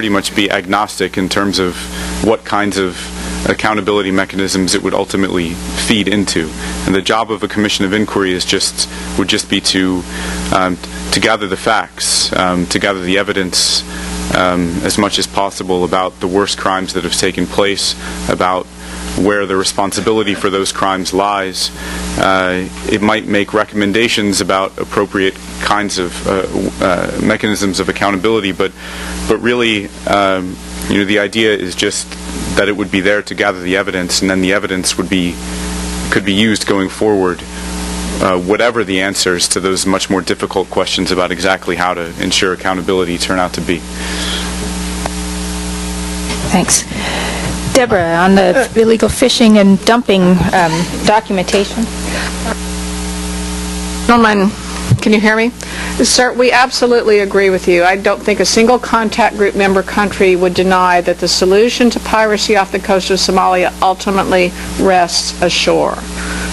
pretty much be agnostic in terms of what kinds of accountability mechanisms it would ultimately feed into. And the job of a commission of inquiry would just be to gather the facts, to gather the evidence as much as possible about the worst crimes that have taken place, about where the responsibility for those crimes lies. It might make recommendations about appropriate kinds of mechanisms of accountability, but really, the idea is just that it would be there to gather the evidence, and then the evidence could be used going forward, whatever the answers to those much more difficult questions about exactly how to ensure accountability turn out to be. Thanks. Deborah, on the illegal fishing and dumping documentation. Gentlemen, can you hear me? Sir, we absolutely agree with you. I don't think a single contact group member country would deny that the solution to piracy off the coast of Somalia ultimately rests ashore.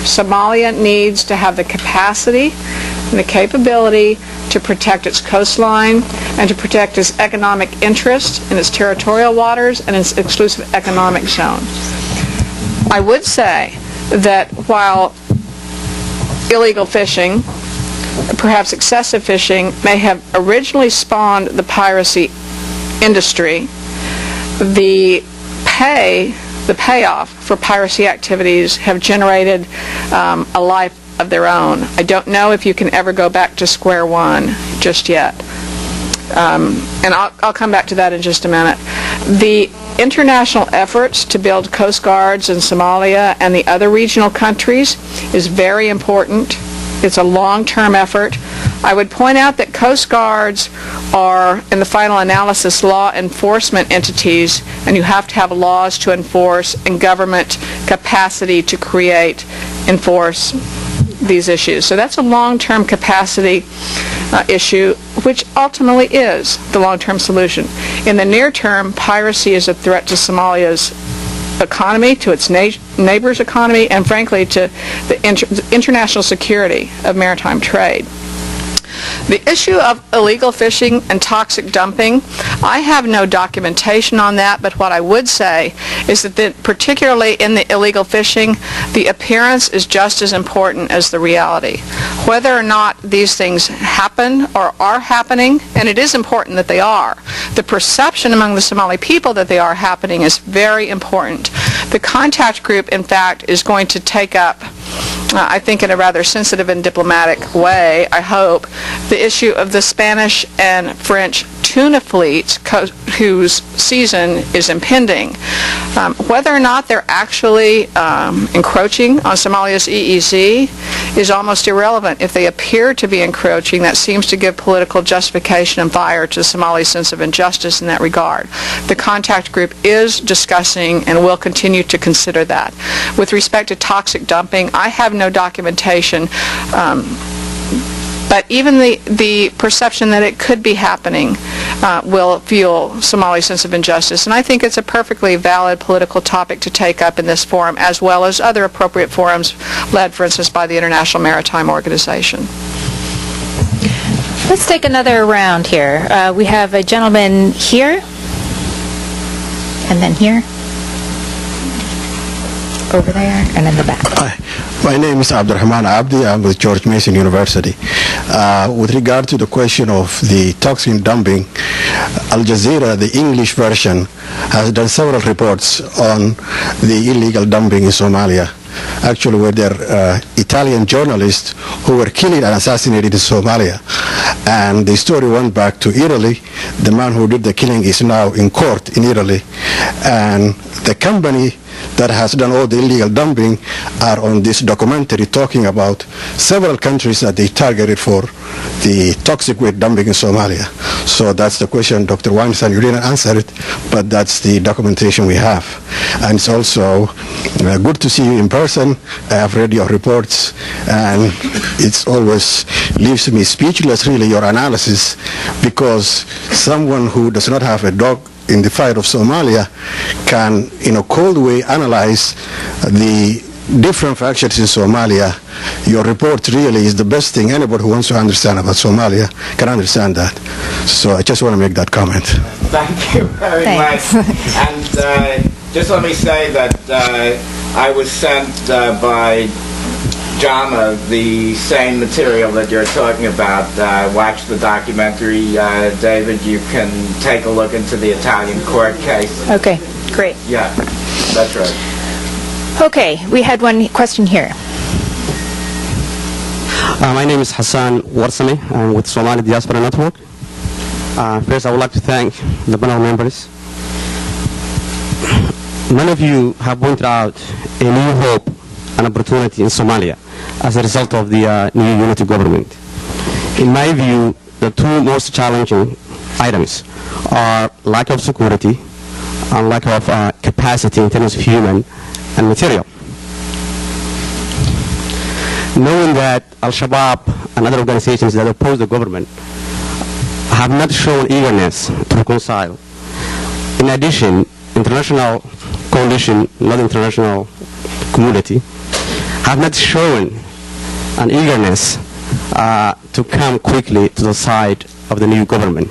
Somalia needs to have the capacity and the capability to protect its coastline and to protect its economic interest in its territorial waters and its exclusive economic zone. I would say that while illegal fishing, perhaps excessive fishing, may have originally spawned the piracy industry, the payoff for piracy activities have generated a life of their own. I don't know if you can ever go back to square one just yet. And I'll come back to that in just a minute. The international efforts to build coast guards in Somalia and the other regional countries is very important. It's a long-term effort. I would point out that coast guards are, in the final analysis, law enforcement entities, and you have to have laws to enforce and government capacity to enforce these issues. So that's a long-term capacity issue, which ultimately is the long-term solution. In the near term, piracy is a threat to Somalia's economy, to its neighbors' economy, and frankly to the international security of maritime trade. The issue of illegal fishing and toxic dumping, I have no documentation on that, but what I would say is that particularly in the illegal fishing, the appearance is just as important as the reality. Whether or not these things happen or are happening, and it is important that they are, the perception among the Somali people that they are happening is very important. The contact group, in fact, is going to take up, I think in a rather sensitive and diplomatic way, I hope, the issue of the Spanish and French tuna fleets whose season is impending. Whether or not they're actually encroaching on Somalia's EEZ is almost irrelevant. If they appear to be encroaching, that seems to give political justification and fire to the Somali sense of injustice in that regard. The contact group is discussing and will continue to consider that. With respect to toxic dumping, I have no documentation, but even the perception that it could be happening will fuel Somali's sense of injustice. And I think it's a perfectly valid political topic to take up in this forum, as well as other appropriate forums led, for instance, by the International Maritime Organization. Let's take another round here. We have a gentleman here, and then here, over there, and in the back. Hi. My name is Abdurrahman Abdi. I'm with George Mason University. With regard to the question of the toxin dumping, Al Jazeera, the English version, has done several reports on the illegal dumping in Somalia. Actually, were there Italian journalists who were killed and assassinated in Somalia. And the story went back to Italy. The man who did the killing is now in court in Italy. And the company that has done all the illegal dumping are on this documentary talking about several countries that they targeted for the toxic waste dumping in Somalia. So that's the question, Dr. Weinstein. You didn't answer it, but that's the documentation we have. And it's also good to see you in person. I have read your reports, and it's always leaves me speechless, really, your analysis, because someone who does not have a dog in the fight of Somalia can, in a cold way, analyze the different factions in Somalia, your report really is the best thing. Anybody who wants to understand about Somalia can understand that. So I just want to make that comment. Thank you very Thanks. much. And just let me say that I was sent by JAMA the same material that you're talking about. Watch the documentary, David. You can take a look into the Italian court case. Okay, great. Yeah, that's right. Okay, we had one question here. My name is Hassan Warsame. I'm with Somali Diaspora Network. First, I would like to thank the panel members. Many of you have pointed out a new hope and opportunity in Somalia as a result of the new unity government. In my view, the two most challenging items are lack of security and lack of capacity in terms of human and material. Knowing that Al-Shabaab and other organizations that oppose the government have not shown eagerness to reconcile. In addition, international coalition, not international community, have not shown an eagerness to come quickly to the side of the new government.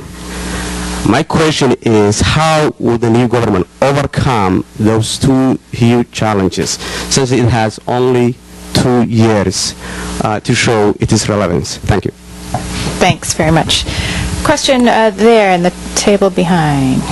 My question is, how will the new government overcome those two huge challenges, since it has only 2 years to show its relevance? Thank you. Thanks very much. Question there in the table behind.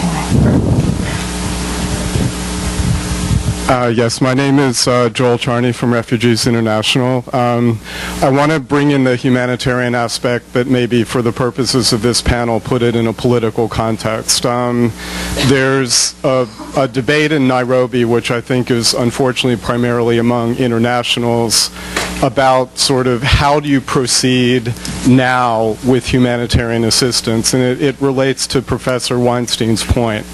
Yes, my name is Joel Charney from Refugees International. I want to bring in the humanitarian aspect, but maybe for the purposes of this panel, put it in a political context. There's a debate in Nairobi, which I think is unfortunately primarily among internationals, about sort of how do you proceed now with humanitarian assistance, and it relates to Professor Weinstein's point.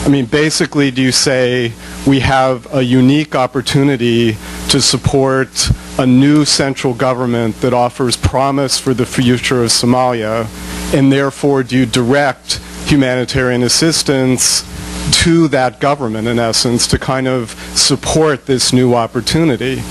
I mean, basically, do you say we have a unique opportunity to support a new central government that offers promise for the future of Somalia, and therefore do you direct humanitarian assistance to that government, in essence, to kind of support this new opportunity?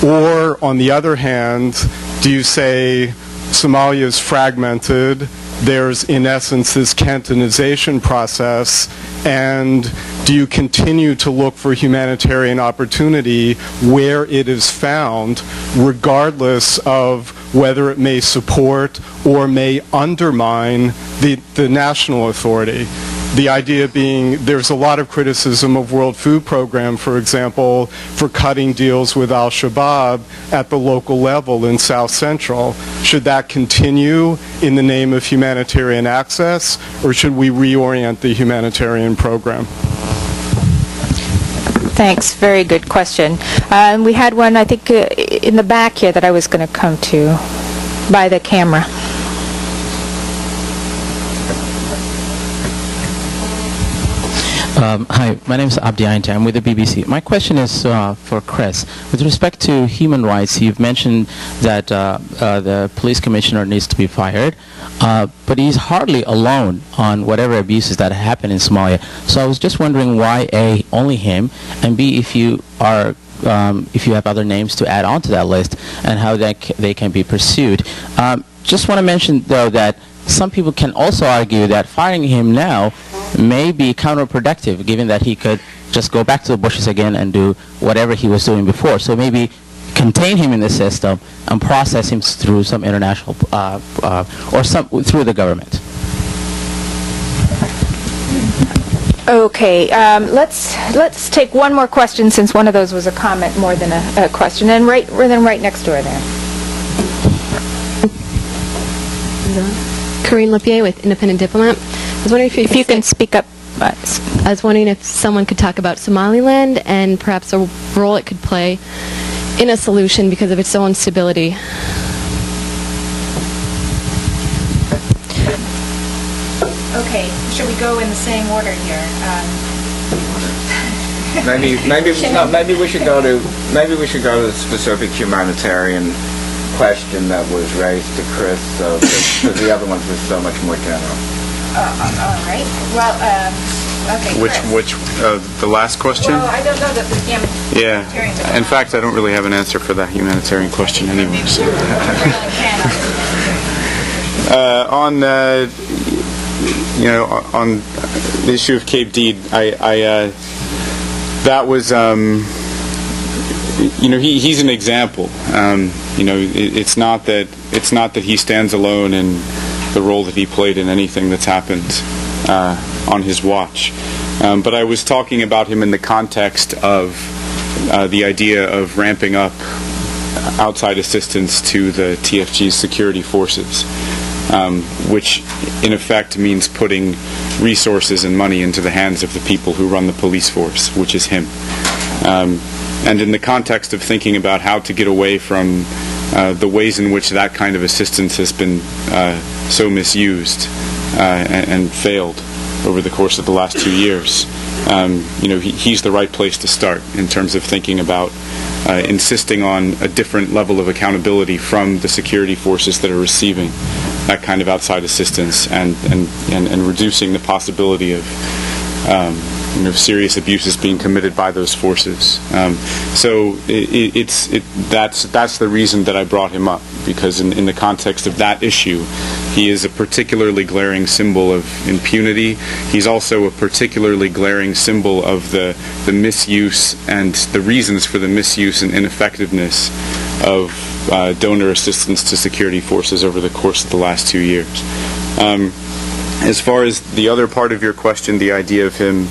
Or, on the other hand, do you say Somalia is fragmented, there's, in essence, this Cantonization process, and do you continue to look for humanitarian opportunity where it is found, regardless of whether it may support or may undermine the national authority? The idea being there's a lot of criticism of World Food Program, for example, for cutting deals with Al-Shabaab at the local level in South Central. Should that continue in the name of humanitarian access, or should we reorient the humanitarian program? Thanks. Very good question. We had one, I think, in the back here that I was going to come to by the camera. Hi, my name is Abdi Ainta. I'm with the BBC. My question is for Chris. With respect to human rights, you've mentioned that the police commissioner needs to be fired, but he's hardly alone on whatever abuses that happen in Somalia. So I was just wondering why, A, only him, and B, if you have other names to add on to that list, and how they can be pursued. Just want to mention, though, that some people can also argue that firing him now may be counterproductive, given that he could just go back to the bushes again and do whatever he was doing before. So maybe contain him in the system and process him through some international or through the government. Okay, let's take one more question, since one of those was a comment more than a question, and right next door there. Corinne Lepier with Independent Diplomat. I was wondering if you can speak up. I was wondering if someone could talk about Somaliland and perhaps a role it could play in a solution because of its own instability. Okay, should we go in the same order here? Maybe we should go to the specific humanitarian question that was raised to Chris, because the other ones were so much more general. All right. Well, Okay, Which the last question? Well, I don't know that the Yeah. In fact, I don't really have an answer for that humanitarian question anyway. So. On on the issue of Cape Deed, that was he's an example. It's not that he stands alone in the role that he played in anything that's happened on his watch. But I was talking about him in the context of the idea of ramping up outside assistance to the TFG's security forces, which in effect means putting resources and money into the hands of the people who run the police force, which is him. And in the context of thinking about how to get away from the ways in which that kind of assistance has been so misused and failed over the course of the last 2 years, he's the right place to start in terms of thinking about insisting on a different level of accountability from the security forces that are receiving that kind of outside assistance, and reducing the possibility of serious abuses being committed by those forces. So that's the reason that I brought him up, because in the context of that issue, he is a particularly glaring symbol of impunity. He's also a particularly glaring symbol of the misuse and the reasons for the misuse and ineffectiveness of donor assistance to security forces over the course of the last 2 years. As far as the other part of your question, the idea of him,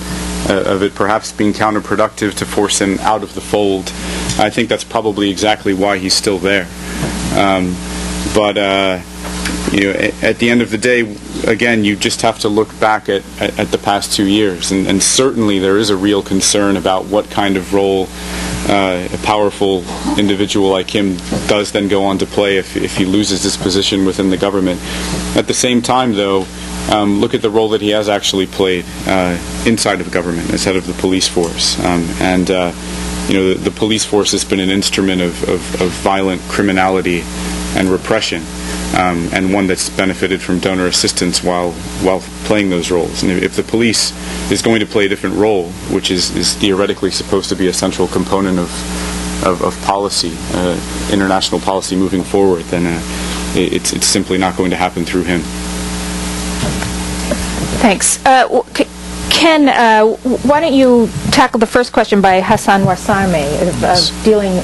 of it perhaps being counterproductive to force him out of the fold, I think that's probably exactly why he's still there. But at the end of the day, again, you just have to look back at the past 2 years, and certainly there is a real concern about what kind of role a powerful individual like him does then go on to play if he loses his position within the government. At the same time, though, look at the role that he has actually played inside of government as head of the police force. The police force has been an instrument of violent criminality and repression, and one that's benefited from donor assistance while playing those roles. And if the police is going to play a different role, which is theoretically supposed to be a central component of policy, international policy moving forward, then it's simply not going to happen through him. Thanks. Ken, why don't you tackle the first question by Hassan Warsame of dealing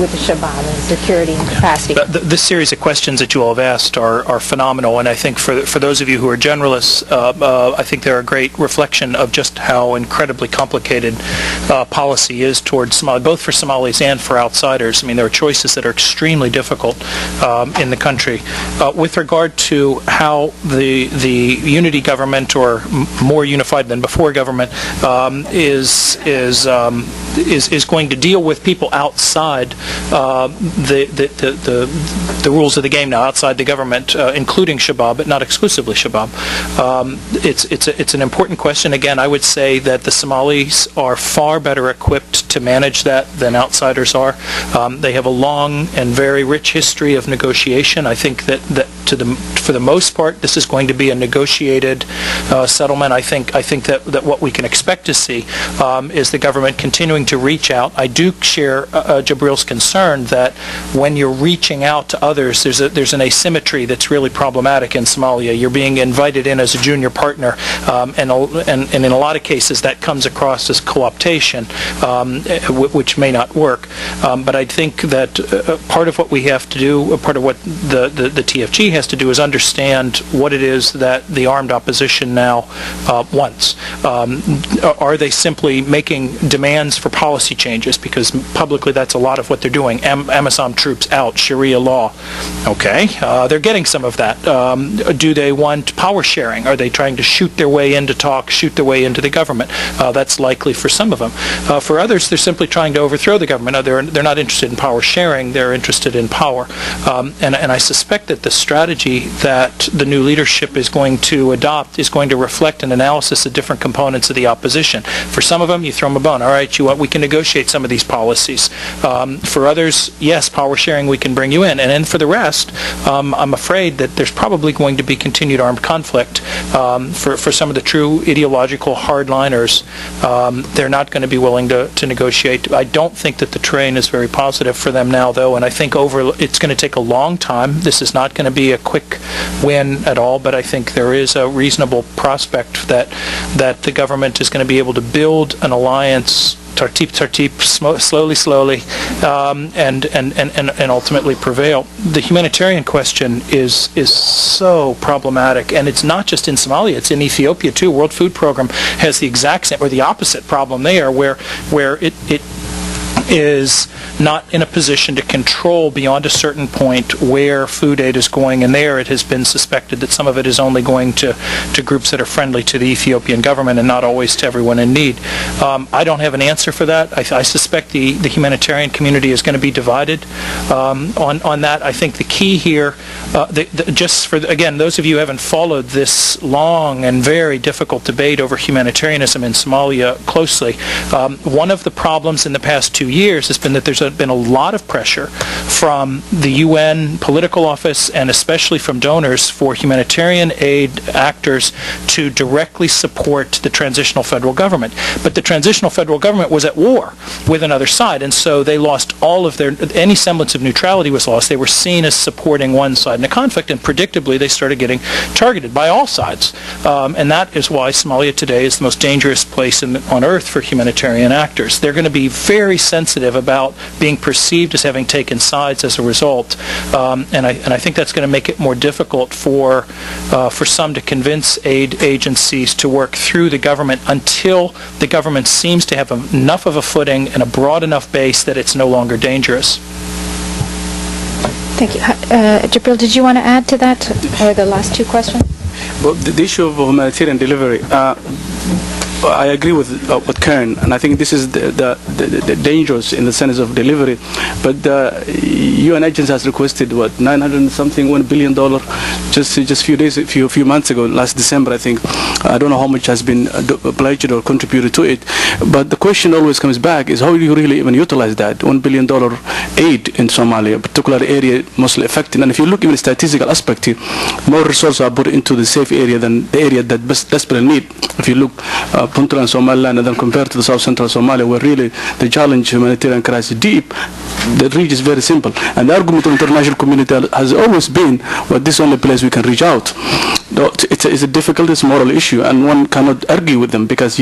with the Shabab and security and capacity? This series of questions that you all have asked are phenomenal, and I think for those of you who are generalists, I think they're a great reflection of just how incredibly complicated policy is towards Somalia, both for Somalis and for outsiders. I mean, there are choices that are extremely difficult in the country. With regard to how the unity government, or more unified than before government, is going to deal with people outside the rules of the game now, outside the government, including Shabab, but not exclusively Shabab. It's an important question. Again, I would say that the Somalis are far better equipped to manage that than outsiders are. They have a long and very rich history of negotiation. I think that for the most part, this is going to be a negotiated settlement. I think that what we can expect to see is the government continuing to reach out. I do share Jabril's concern that when you're reaching out to others, there's an asymmetry that's really problematic in Somalia. You're being invited in as a junior partner, and in a lot of cases that comes across as co-optation, which may not work. But I think that part of what we have to do, part of what the TFG has to do, is understand what it is that the armed opposition now wants. Are they simply making demands for policy changes? Because publicly that's a lot of what they're doing. Amisom troops out, Sharia law. Okay, they're getting some of that. Do they want power sharing? Are they trying to shoot their way into talk, shoot their way into the government? That's likely for some of them. For others, they're simply trying to overthrow the government. No, they're not interested in power sharing. They're interested in power. And I suspect that the strategy that the new leadership is going to adopt is going to reflect an analysis of different components of the opposition. For some of them, you throw them a bone. All right, we can negotiate some of these policies. For others, yes, power sharing, we can bring you in. And then for the rest, I'm afraid that there's probably going to be continued armed conflict. For some of the true ideological hardliners, they're not going to be willing to negotiate. I don't think that the terrain is very positive for them now, though, and I think it's going to take a long time. This is not going to be a quick win at all, but I think there is a reasonable prospect that the government is going to be able to build an alliance tartib, slowly, and ultimately prevail. The humanitarian question is so problematic, and it's not just in Somalia, it's in Ethiopia too. World Food Program has the exact same, or the opposite problem there, where it is not in a position to control beyond a certain point where food aid is going, and there it has been suspected that some of it is only going to groups that are friendly to the Ethiopian government and not always to everyone in need. I don't have an answer for that. I suspect the humanitarian community is going to be divided on that. I think the key here, just for, again, those of you who haven't followed this long and very difficult debate over humanitarianism in Somalia closely, one of the problems in the past 2 years has been that there's been a lot of pressure from the UN political office and especially from donors for humanitarian aid actors to directly support the transitional federal government. But the transitional federal government was at war with another side, and so they lost all of any semblance of neutrality was lost. They were seen as supporting one side in a conflict, and predictably they started getting targeted by all sides. And that is why Somalia today is the most dangerous place on earth for humanitarian actors. They're going to be very sensitive about being perceived as having taken sides as a result, and I think that's going to make it more difficult for some to convince aid agencies to work through the government until the government seems to have enough of a footing and a broad enough base that it's no longer dangerous. Thank you. Jabril, did you want to add to that, or the last two questions? Well, the issue of humanitarian delivery, I agree with Karen, and I think this is the dangerous in the sense of delivery. But the UN agency has requested what, 900 something, $1 billion, just few months ago, last December, I think. I don't know how much has been pledged or contributed to it. But the question always comes back is how do you really even utilize that $1 billion aid in Somalia, a particular area mostly affected. And if you look even statistical aspect, more resources are put into the safe area than the area that desperately need. If you look Puntland and Somaliland, and then compared to the South Central Somalia, where really the challenge humanitarian crisis deep, the reach is very simple. And the argument of the international community has always been, well, this is the only place we can reach out. It's a difficult, it's a moral issue, and one cannot argue with them because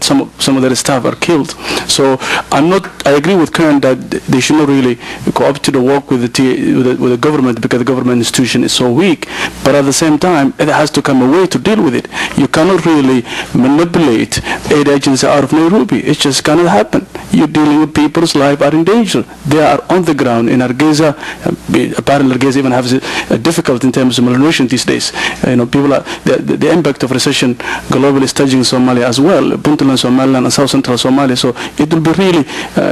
some of their staff are killed. So I agree with Karen that they should not really cooperate to work with the government because the government institution is so weak. But at the same time, it has to come a way to deal with it. You cannot really manipulate aid agency out of Nairobi. It just cannot happen. You're dealing with people's lives are in danger. They are on the ground in Hargeisa. Apparently, Hargeisa even has a difficult in terms of malnutrition these days. People are the impact of recession globally is touching Somalia as well, Puntland, Somaliland, and South Central Somalia. So it will be really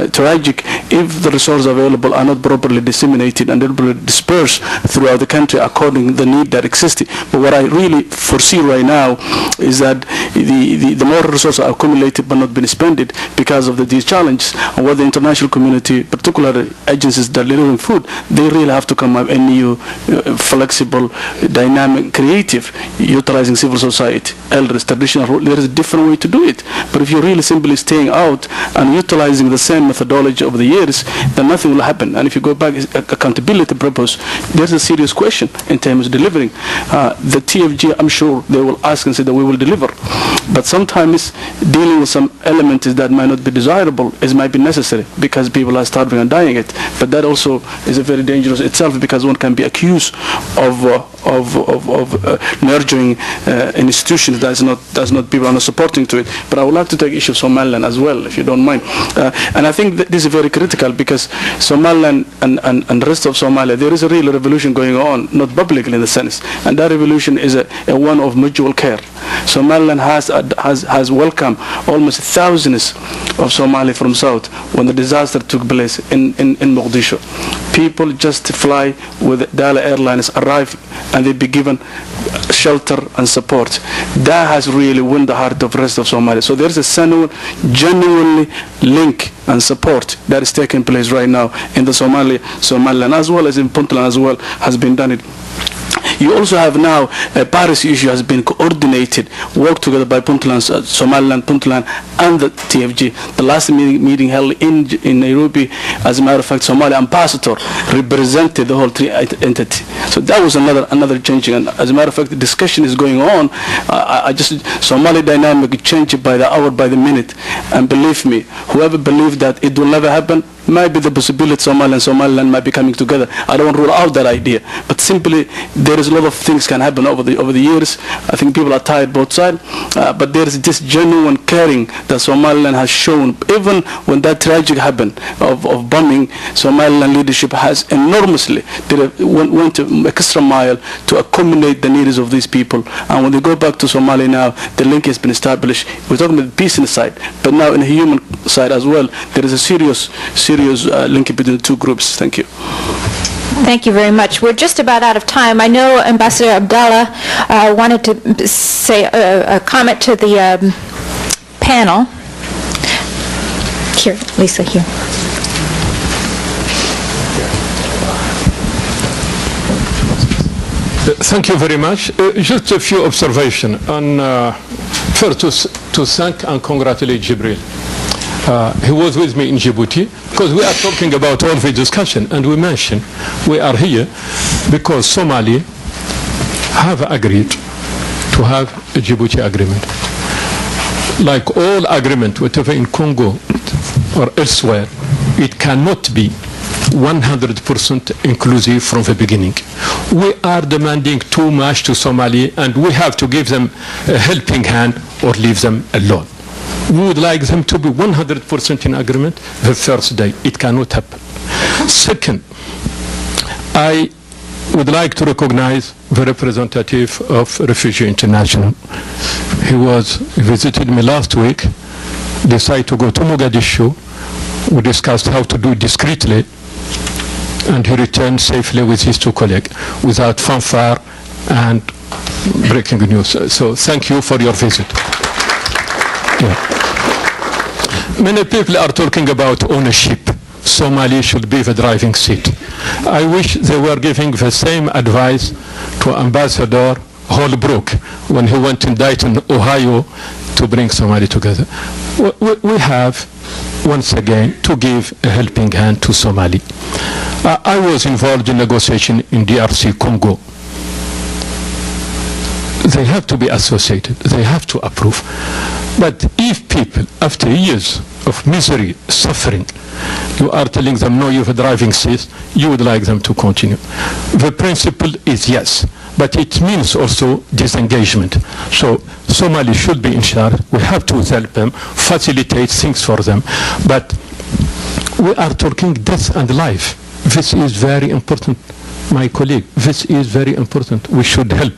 tragic if the resources available are not properly disseminated and dispersed throughout the country according to the need that exists. But what I really foresee right now is that the more resources are accumulated but not been spent because of these challenges, and what the international community, particularly agencies that deliver food, they really have to come up a new, flexible, dynamic, creative, utilizing civil society, elders, traditional role. There is a different way to do it. But if you're really simply staying out and utilizing the same methodology over the years, then nothing will happen. And if you go back accountability purpose, there's a serious question in terms of delivering. The TFG, I'm sure they will ask and say that we will deliver. But sometimes dealing with some elements that might not be desirable might be necessary because people are starving and dying it. But that also is a very dangerous itself because one can be accused of nurturing institutions that's not people are not supporting to it. But I would like to take issue of Somaliland as well, if you don't mind. And I think that this is very critical because Somaliland and the rest of Somalia, there is a real revolution going on, not publicly in the sense, and that revolution is a one of mutual care. Somaliland has welcomed almost thousands of Somali from south when the disaster took place in Mogadishu. People just fly with Dala Airlines, arrive, and they be given shelter and support. That has really won the heart of the rest of Somalia. So there's a genuinely link and support that is taking place right now in the Somaliland, as well as in Puntland as well, has been done it. You also have now a Piracy issue has been coordinated, worked together by Puntland, Somaliland, Puntland, and the TFG. The last meeting held in Nairobi, as a matter of fact, Somali ambassador represented the whole three entity. So that was another changing. And as a matter of fact, the discussion is going on. Somali dynamic changed by the hour, by the minute. And believe me, whoever believed that it will never happen, might be the possibility Somaliland might be coming together. I don't rule out that idea, but simply there is a lot of things can happen over the years. I think people are tired both sides, but there is this genuine caring that Somaliland has shown. Even when that tragic happened of bombing, Somaliland leadership has enormously went an extra mile to accommodate the needs of these people. And when they go back to Somalia now, the link has been established. We're talking about the business side, but now in the human side as well, there is a serious link between the two groups. Thank you. Thank you very much. We're just about out of time. I know Ambassador Abdallah wanted to say a comment to the panel. Here, Lisa, here. Thank you very much. Just a few observations. First, to thank and congratulate Jibril. He was with me in Djibouti because we are talking about all the discussion, and we mentioned we are here because Somali have agreed to have a Djibouti agreement. Like all agreement, whatever in Congo or elsewhere, it cannot be 100% inclusive from the beginning. We are demanding too much to Somali, and we have to give them a helping hand or leave them alone. We would like them to be 100% in agreement the first day. It cannot happen. Second, I would like to recognize the representative of Refugee International. He visited me last week, decided to go to Mogadishu. We discussed how to do it discreetly, and he returned safely with his two colleagues without fanfare and breaking news. So thank you for your visit. Yeah. Many people are talking about ownership. Somali should be the driving seat. I wish they were giving the same advice to Ambassador Holbrook when he went in Dayton, Ohio, to bring Somali together. We have, once again, to give a helping hand to Somali. I was involved in negotiation in DRC Congo. They have to be associated. They have to approve. But if people, after years of misery, suffering, you are telling them, no, you have a driving seat, you would like them to continue. The principle is yes, but it means also disengagement. So Somali should be in charge. We have to help them, facilitate things for them. But we are talking death and life. This is very important. My colleague, this is very important. We should help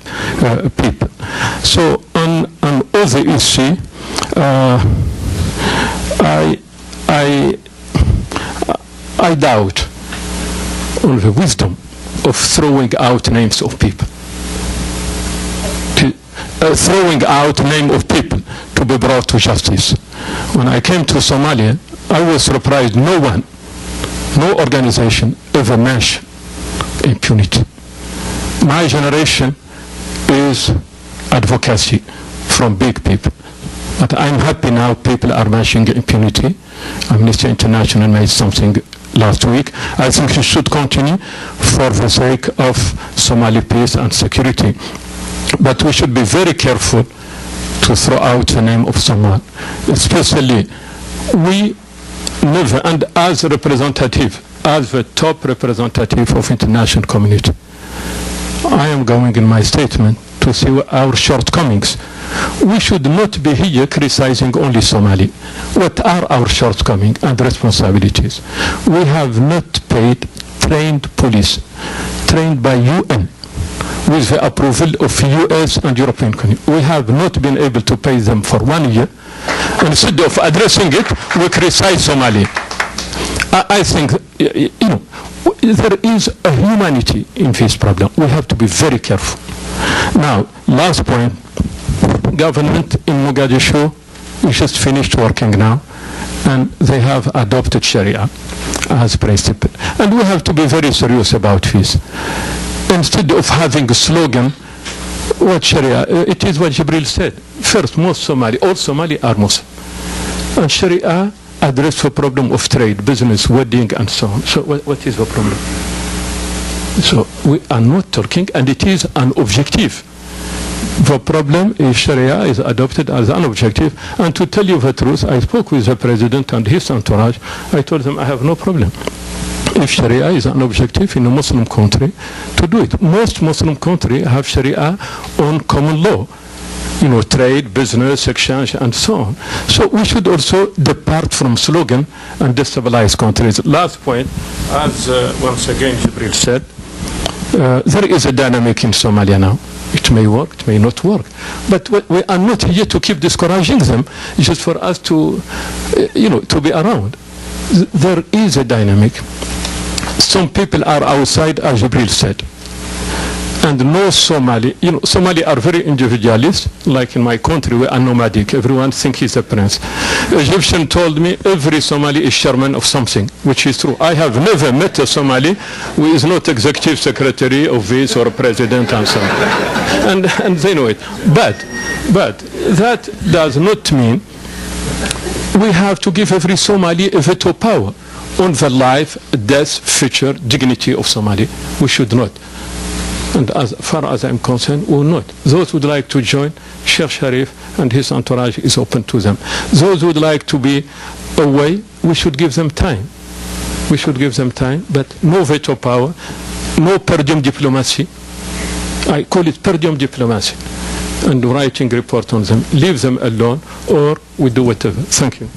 people. So on other issue, I doubt on the wisdom of throwing out names of people. Throwing out name of people to be brought to justice. When I came to Somalia, I was surprised no one, no organization ever mentioned impunity. My generation is advocacy from big people. But I'm happy now people are mentioning impunity. Amnesty International made something last week. I think it should continue for the sake of Somali peace and security. But we should be very careful to throw out the name of someone. Especially, we never, and as a representative, as the top representative of international community, I am going in my statement to see our shortcomings. We should not be here criticizing only Somali. What are our shortcomings and responsibilities? We have not paid trained police, trained by UN. with the approval of US and European Union. We have not been able to pay them for 1 year. Instead of addressing it, we criticize Somalia. I think, there is a humanity in this problem. We have to be very careful. Now, last point, government in Mogadishu is just finished working now, and they have adopted Sharia as principle. And we have to be very serious about this. Instead of having a slogan, what Sharia, it is what Jibril said. First, all Somali are Muslim. And Sharia address the problem of trade, business, wedding, and so on. So what is the problem? So we are not talking, and it is an objective. The problem is Sharia is adopted as an objective. And to tell you the truth, I spoke with the president and his entourage. I told them I have no problem if Sharia is an objective in a Muslim country to do it. Most Muslim countries have Sharia on common law. Trade, business, exchange, and so on. So we should also depart from slogan and destabilize countries. Last point, as once again Jibril said, there is a dynamic in Somalia now. It may work, it may not work. But we are not here to keep discouraging them, just for us to, to be around. There is a dynamic. Some people are outside, as Jibril said. And no Somali, Somali are very individualist, like in my country we are nomadic. Everyone thinks he's a prince. Egyptian told me every Somali is chairman of something, which is true. I have never met a Somali who is not executive secretary of this or president and so on. And they know it. But that does not mean we have to give every Somali a veto power on the life, death, future, dignity of Somali. We should not. And as far as I'm concerned, we will not. Those who would like to join, Sheikh Sharif and his entourage is open to them. Those who would like to be away, we should give them time. We should give them time, but no veto power, no per diem diplomacy. I call it per diem diplomacy. And writing report on them, leave them alone, or we do whatever. Thank you.